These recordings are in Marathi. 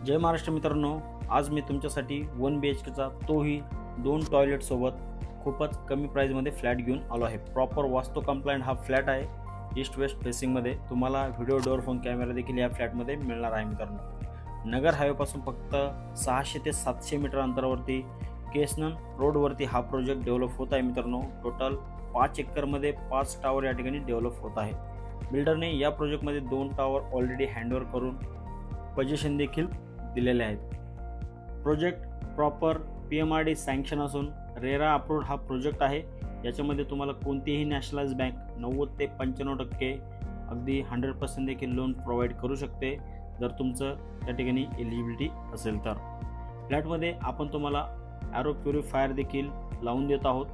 जय महाराष्ट्र मित्रांनो, आज मी तुमच्यासाठी 1 BHKचा तोही 2 टॉयलेट सोबत खूपच कमी प्राईजमध्ये फ्लॅट घेऊन आलो आहे। प्रॉपर वास्तू कंप्लायंट हा फ्लॅट आहे। ईस्ट वेस्ट फेसिंगमध्ये तुम्हाला व्हिडिओ डोअर फोन कॅमेरा देखील या फ्लॅटमध्ये मिळणार आहे मित्रांनो। नगर हायवेपासून फक्त 600 ते 700 मीटर अंतरावरती केसनन रोडवरती हा प्रोजेक्ट डेव्हलप होत आहे मित्रांनो। टोटल 5 एकरमध्ये 5 टावर या ठिकाणी डेव्हलप होत आहे। बिल्डरने या प्रोजेक्टमध्ये 2 टावर ऑलरेडी हँडओव्हर करून पोझिशन देखील दिलेले आहेत। प्रोजेक्ट प्रॉपर PMRD सँक्शन असून रेरा अप्रूव्ड हा प्रोजेक्ट आहे। याच्यामध्ये तुम्हाला कोणतीही नॅशनलाइज बँक 90 ते 95% अगदी 100% देखील लोन प्रोव्हाइड करू शकते, जर तुमचं त्या ठिकाणी एलिजिबिलिटी असेल तर। फ्लॅटमध्ये आपण तुम्हाला ॲरो प्युरिफायर देखील लावून देत आहोत।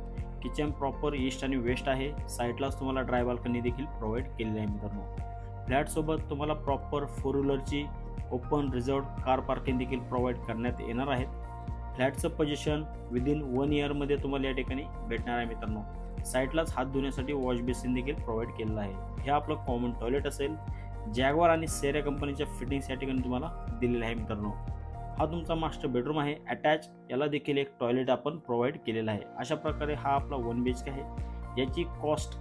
किचन प्रॉपर ईस्ट आणि वेस्ट आहे। साईडलाच तुम्हाला ड्राय बाल्कनी देखील प्रोव्हाइड केलेली आहे मित्रांनो। फ्लॅटसोबत तुम्हाला प्रॉपर 4 व्हीलरची ओपन रिझर्व्ड कार पार्किंग देखील प्रोव्हाइड करण्यात येणार आहेत। फ्लॅटचं पोझिशन विदिन 1 इयरमध्ये तुम्हाला या ठिकाणी भेटणार आहे मित्रांनो। साईडलाच हात धुण्यासाठी वॉश बेसिन देखील प्रोव्हाइड केलेलं आहे। हे आपलं कॉमन टॉयलेट असेल। जॅग्वार आणि सेरा कंपनीच्या फिटिंग्स या ठिकाणी तुम्हाला दिलेले आहे मित्रांनो। हा तुमचा मास्टर बेडरूम आहे अटॅच। याला देखील एक टॉयलेट आपण प्रोव्हाइड केलेला आहे। अशा प्रकारे हा आपला 1 BHK आहे। याची कॉस्ट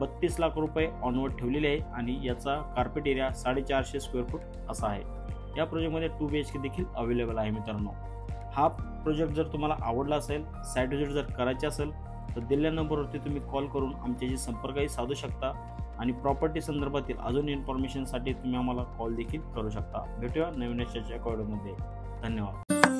32 लाख रुपये ऑनवर्ड ठेवलेली आहे आणि याचा कार्पेट एरिया 450 स्क्वेअर फूट असा आहे। या प्रोजेक्टमध्ये 2 BHK देखील अवेलेबल आहे मित्रांनो। हा प्रोजेक्ट जर तुम्हाला आवडला असेल, साईट व्हिजिट जर करायची असेल तर दिलेल्या नंबरवरती तुम्ही कॉल करून आमच्याशी संपर्कही साधू शकता आणि प्रॉपर्टी संदर्भातील अजून इन्फॉर्मेशनसाठी तुम्ही आम्हाला कॉल देखील करू शकता। भेटूया नवीन व्हिडिओमध्ये। धन्यवाद।